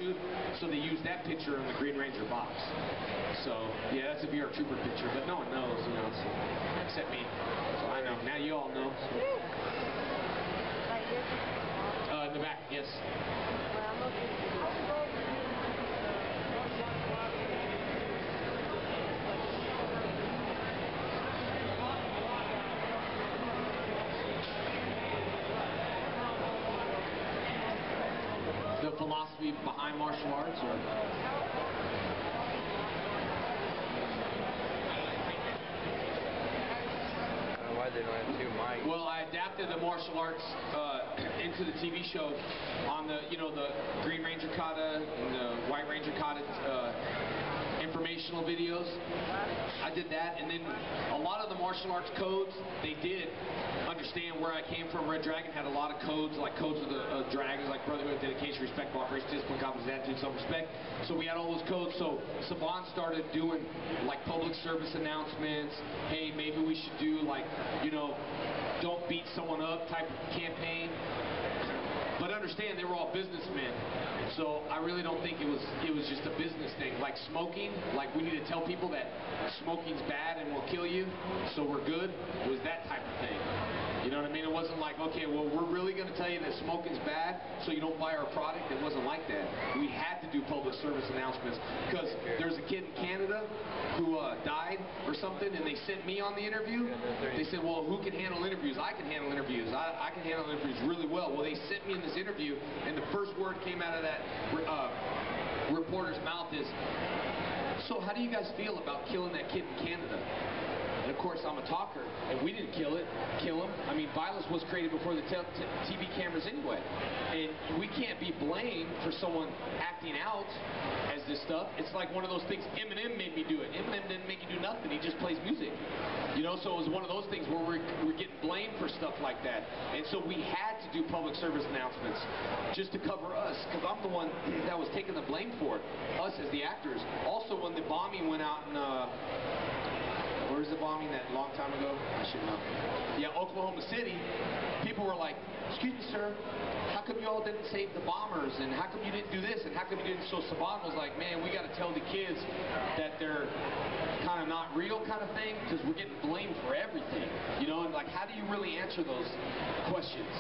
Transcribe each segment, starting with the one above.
shoot, so they used that picture in the Green Ranger box. So, yeah, that's a VR Trooper picture, but no one knows, you know, so, except me. So I know. Now you all know. So. In the back, yes. The philosophy behind martial arts, or? Why they don't have two mics? Well, I adapted the martial arts into the TV show on the, you know, the Green Ranger kata and the White Ranger kata informational videos. I did that, and then a lot of the martial arts codes, they did understand where I came from. Red Dragon had a lot of codes, like codes of the dragons, like brotherhood, dedication, respect, cooperation, discipline, confidence, attitude, self-respect. So we had all those codes. So Saban started doing like public service announcements. Hey, maybe we should do like, you know, don't beat someone up type of campaign. But understand, they were all businessmen, so I really don't think it was just a business thing. Like smoking, like we need to tell people that smoking's bad and will kill you, so we're good. It was that type of thing. You know what I mean? It wasn't like, okay, well, we're really going to tell you that smoking's bad, so you don't buy our product. It wasn't like that. We had to do public service announcements because there's a kid in Canada who died or something, and they sent me on the interview. They said, well, who can handle interviews? I can handle interviews. I can handle interviews really well. Well, they sent me in this interview, and the first word came out of that reporter's mouth is, so how do you guys feel about killing that kid in Canada? And of course, I'm a talker, and we didn't kill him. I mean, violence was created before the TV cameras anyway. And we can't be blamed for someone acting out as this stuff. It's like one of those things, Eminem made me do it. Eminem didn't make you do nothing, he just plays music. You know, so it was one of those things where we're getting blamed for stuff like that. And so we had to do public service announcements just to cover us, because I'm the one that was taking the blame for it, us as the actors. Also, when the bombing went out in, where's the bombing that long time ago? I should know. Yeah, Oklahoma City. People were like, excuse me, sir, how come you all didn't save the bombers? And how come you didn't do this? And how come you didn't? So Saban was like, man, we got to tell the kids that they're kind of not real kind of thing, because we're getting blamed for everything. You know, and like, how do you really answer those questions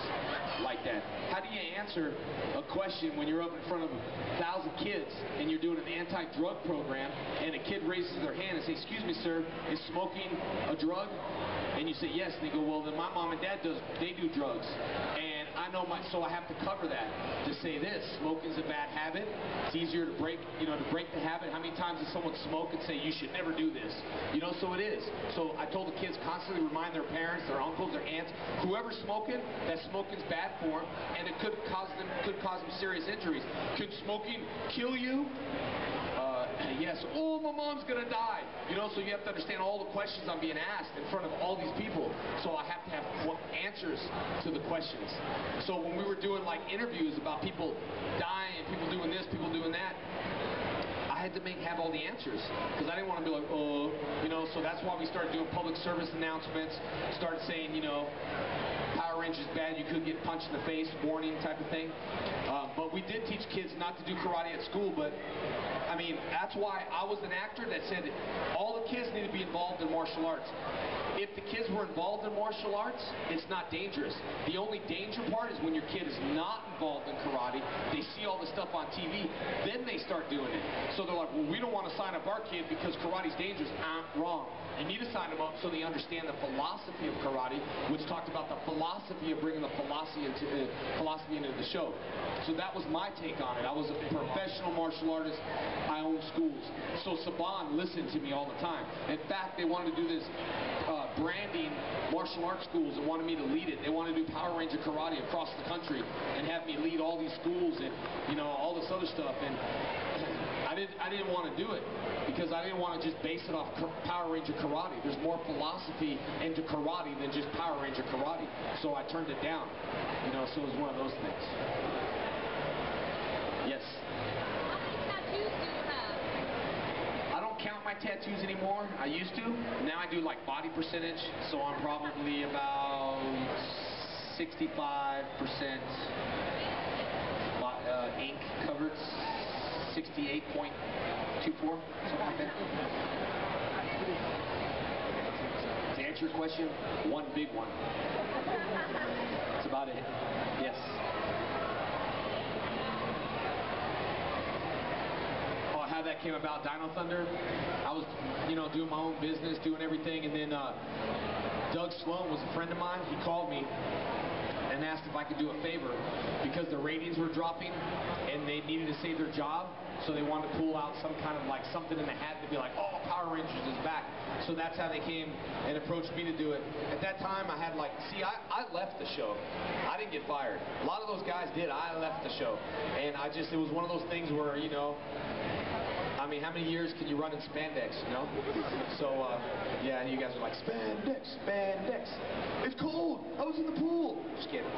like that? How do you answer a question when you're up in front of 1,000 kids and you're doing an anti-drug program and a kid raises their hand and says, excuse me, sir, is smoking a drug? And you say yes, and they go, well, then my mom and dad they do drugs. And I know so I have to cover that to say this, smoking's a bad habit. It's easier to break, you know, to break the habit. How many times does someone smoke and say, you should never do this? You know, so it is. So I told the kids constantly remind their parents, their uncles, their aunts, whoever's smoking, that smoking's bad for them, and it could cause them serious injuries. Could smoking kill you? Yes. Oh, my mom's gonna die. You know, so you have to understand all the questions I'm being asked in front of all these people. So I have to have answers to the questions. So when we were doing like interviews about people dying, people doing this, people doing that, I had to have all the answers, because I didn't want to be like, oh, you know, so that's why we started doing public service announcements, started saying, you know, Power Rangers bad, you could get punched in the face, warning type of thing. But we did teach kids not to do karate at school, but I mean, that's why I was an actor that said all the kids need to be involved in martial arts. If the kids were involved in martial arts, it's not dangerous. The only danger part is when your kid is not involved in karate, they see all the stuff on TV, then they start doing it. So they're like, well, we don't want to sign up our kid because karate's dangerous. Wrong. You need to sign them up so they understand the philosophy of karate, which talked about the philosophy of bringing the philosophy into the show. So that was my take on it. I was a professional martial artist. I owned schools. So Saban listened to me all the time. In fact, they wanted to do this branding martial arts schools and wanted me to lead it. They wanted to do Power Ranger karate across the country and have me lead all these schools and, you know, all this other stuff. And I didn't want to do it because I didn't want to just base it off Power Ranger karate. There's more philosophy into karate than just Power Ranger karate. So I turned it down. You know, so it was one of those things. Yes. How many tattoos do you have? I don't count my tattoos anymore. I used to. Now I do like body percentage, so I'm probably about 65% ink covered. 68.24, something like that. To answer your question, one big one. That's about it. Yes. Oh, how that came about, Dino Thunder. I was, doing my own business, doing everything, and then Doug Sloan was a friend of mine. He called me and asked if I could do a favor because the ratings were dropping and they needed to save their job, so they wanted to pull out some kind of like something in the hat to be like, oh, Power Rangers is back. So that's how they came and approached me to do it. At that time I had like, I left the show. I didn't get fired. A lot of those guys did. I left the show. And it was one of those things where, I mean, how many years can you run in spandex, So, yeah, you guys are like, spandex, spandex. It's cold. I was in the pool. Just kidding.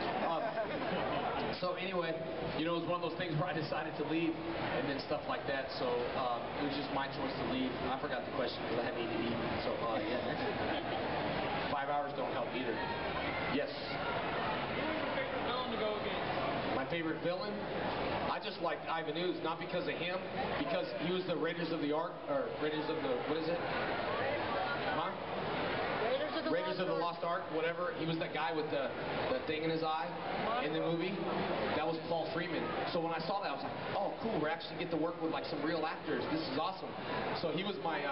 So anyway, it was one of those things where I decided to leave and then stuff like that. So it was just my choice to leave. I forgot the question because I had ADD. So, yeah. 5 hours don't help either. Yes. My favorite villain? I just liked Ivan Ooze, not because of him, because he was the Raiders of the Ark, or Raiders of the, what is it? Huh? Raiders of the Lost Ark, whatever. He was that guy with the thing in his eye in the movie. That was Paul Freeman. So when I saw that, I was like, oh, cool. We're actually get to work with like some real actors. This is awesome. So he was my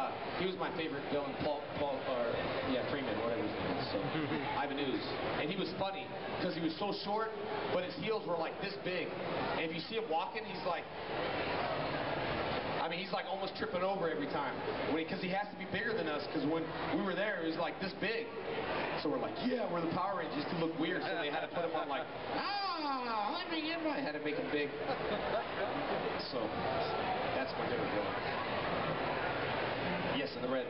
favorite villain, Freeman, whatever his name is. So Ivan Ooze, and he was funny because he was so short, but his heels were like this big. And if you see him walking, he's like. He's like almost tripping over every time because he has to be bigger than us because when we were there, it was like this big. So we're like, yeah, we're the Power Rangers. To look weird, so they had to put him on like, I had to make him big. So that's my favorite villain. Yes, in the red.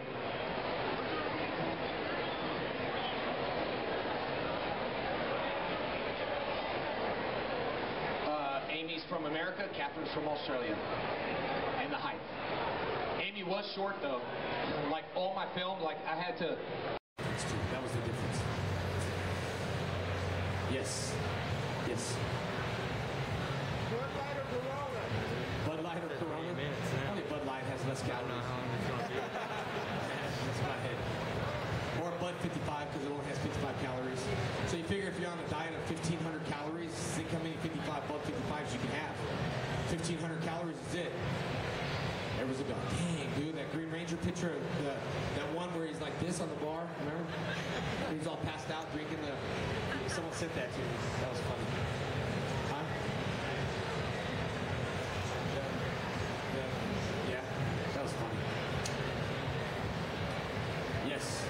Amy's from America, Catherine's from Australia. And the height. Amy was short though. Like all my film, like I had to. That's true. That was the difference. Yes. Yes. Bud Light or Corona? Bud Light or Corona? Only Bud Light has less calories. That's my head. Or Bud 55 because it only has 55 calories. So you figure if you're on a diet of 1,500 calories, think how many 55 Bud 55s you can have. 1,500 calories is it. There was a guy. Dang, dude, that Green Ranger picture of that one where he's like this on the bar, remember? He's all passed out drinking the. Someone sent that to me. That was funny. Huh? Yeah, that was funny. Yes.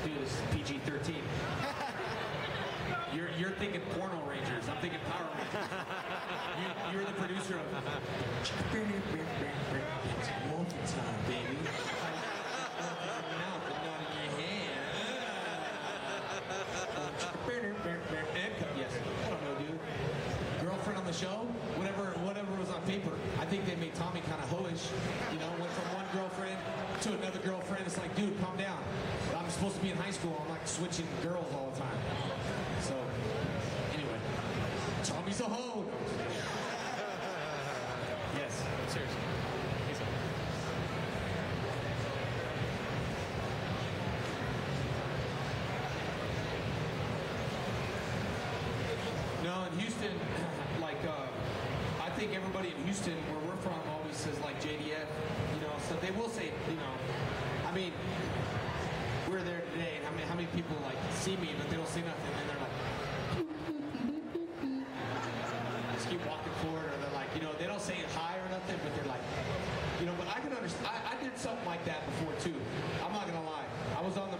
Dude, this is PG-13. You're thinking porno Rangers. I'm thinking Power Rangers. You're the producer of multi-time, baby. Mouth and not in your hand. Yes. I don't know, dude. Girlfriend on the show? Whatever was on paper. I think they made Tommy kind of hoish. Went from one girlfriend to another girlfriend. It's like, dude, calm down. I'm supposed to be in high school. I'm like switching girls all the time. So, anyway, Tommy's a hoe. Yes, seriously. No, in Houston, I think everybody in Houston, where we're from, always says like JDF, so they will say, we're there today, and how many people like see me, but they don't say nothing, and they're like, just keep walking forward, or they're like, they don't say it hi or nothing, but they're like, but I can understand. I did something like that before too. I'm not gonna lie. I was on the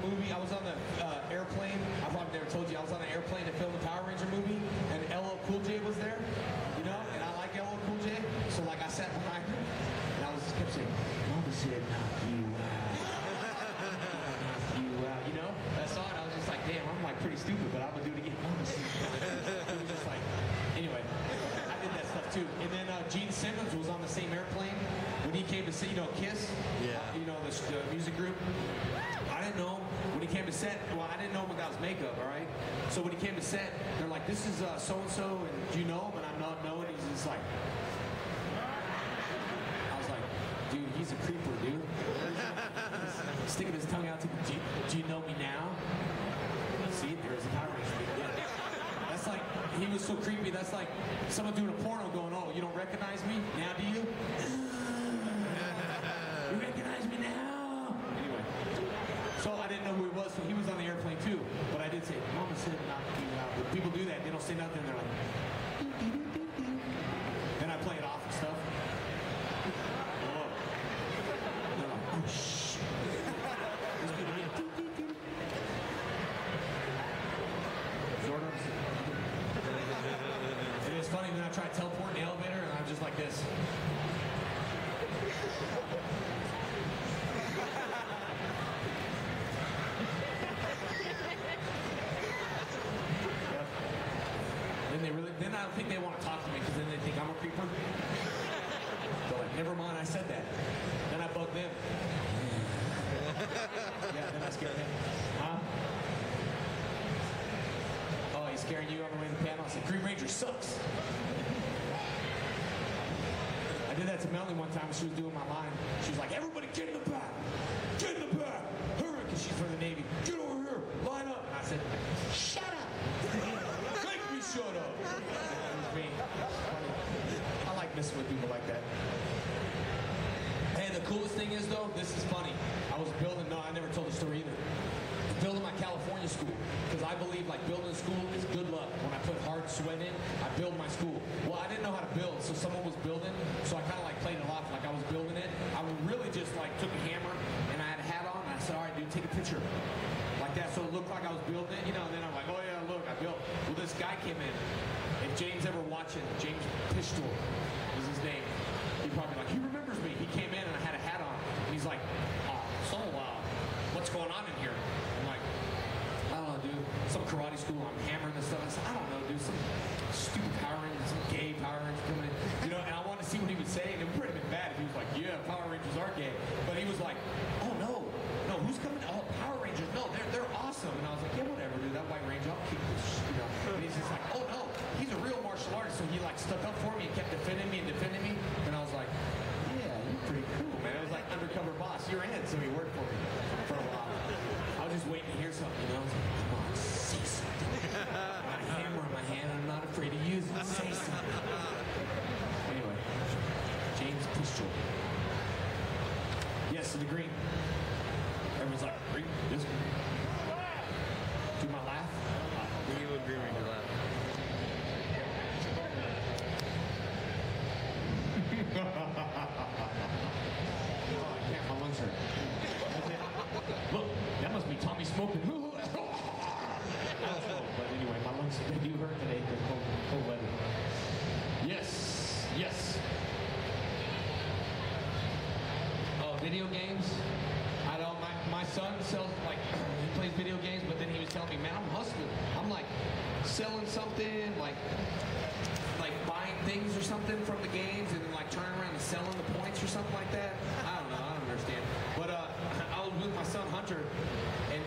airplane. I probably never told you. I was on an airplane to film the Power Ranger movie, and LL Cool J was there, and I like LL Cool J, so like I sat behind him, and I was just kept saying, Mama said, knock you out. I saw it, I was just like, damn, I'm like pretty stupid, but I'm gonna do it again. It was just like, anyway, I did that stuff too. And then Gene Simmons was on the same airplane when he came to see, Kiss, yeah, the music group. I didn't know when he came to set, well, I didn't know him without his makeup, all right? So when he came to set, they're like, this is so-and-so, and do you know him? And I'm not knowing. He's just like, I was like, dude, he's a creeper, dude. Sticking his tongue out to me, do you know me now? See, there's the Power Ranger. Yeah. That's like, he was so creepy, that's like someone doing a porno going, oh, you don't recognize me? Now do you? You recognize me now? Anyway, so I didn't know who he was, so he was on the airplane too. But I did say, Mama said not to do that. When people do that, they don't say nothing, they're like, then I play it off and stuff. Hello. They're like, oh, shh. It was funny when I tried to teleport in the elevator and I'm just like this. Yep. Then I don't think they want to talk to me because then they think I'm a creeper. So like, never mind, I said that. Then I bug them. Yeah, then I scared him. Huh? Oh, he's scaring you on the way to the panel? I said, Green Ranger sucks. I did that to Melanie one time when she was doing my line. She was like, everybody get in the back! Get in the back! Hurry! Because she's from the Navy. Get over here! Line up! And I said, shut up! Make me shut up! That was me. I like messing with people like that. Hey, the coolest thing is, though, this is funny. I was building, no, I never told the story either. Building my California school, because I believe like building a school is good luck. When I put hard sweat in, I build my school. Well, I didn't know how to build, so someone was building, so I kind of like played it off like I was building it. I really just like took a hammer and I had a hat on and I said, all right, dude, take a picture. Like that, so it looked like I was building it, you know, and then I'm like, oh yeah, look, I built. Well, this guy came in. If James ever watching, James Pistol is his name. He probably like, he remembers me. He came in and I had a hat on. And he's like, oh, so what's going on in here? I'm like, I don't know, dude. Some karate school, I'm hammering this stuff. I said, I don't know, dude. Some stupid Power Rangers, some gay Power Rangers coming in. You know, and I wanted to see what he would say, and it would pretty been bad if he was like, yeah, Power Rangers are gay. But he was like, oh no, who's coming? Oh, Power Rangers, no, they're awesome. And I was like, yeah, whatever, dude. That White Ranger, I'll keep this, you know. And he's just like, oh no, he's a real martial artist. So he like stuck up for me and kept defending me. And I was like, yeah, you're pretty cool, man. It was like undercover boss. You're in, so he worked for me for a while. I was just waiting to hear something, you know. I was like, come on, say something. I got a hammer in my hand and I'm not afraid to use it. Say something. Anyway, James Pistol. Yes, to the green. Everyone's like, green, this green. Do my laugh? We give a Green Ranger laugh. Oh, I can't, my lungs hurt. Look, that must be Tommy smoking. But anyway, my lungs do hurt today. They're cold weather. Yes, yes. Oh, video games. I don't. My son sells like he plays video games, but then he was telling me, man, I'm hustling. I'm like selling something like buying things or something from the games and then like turning around and selling the points or something like that. I don't know. I don't understand. But I was with my son Hunter, and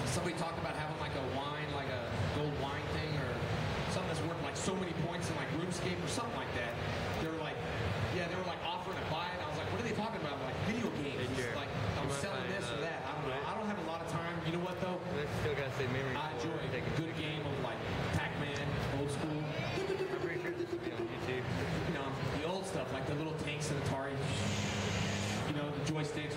somebody talked about having like a wine, like a gold wine thing or something that's worth like so many points in like RuneScape or something like that. They were like, yeah, they were like offering to buy it. I was like, what are they talking about? Like video games. It's like I'm selling this or that. I don't know. I don't have a lot of time. You know what though? I still gotta say memory. I enjoy a good game of like Pac-Man, old school. You know, the old stuff like the little tanks and Atari. You know, the joysticks.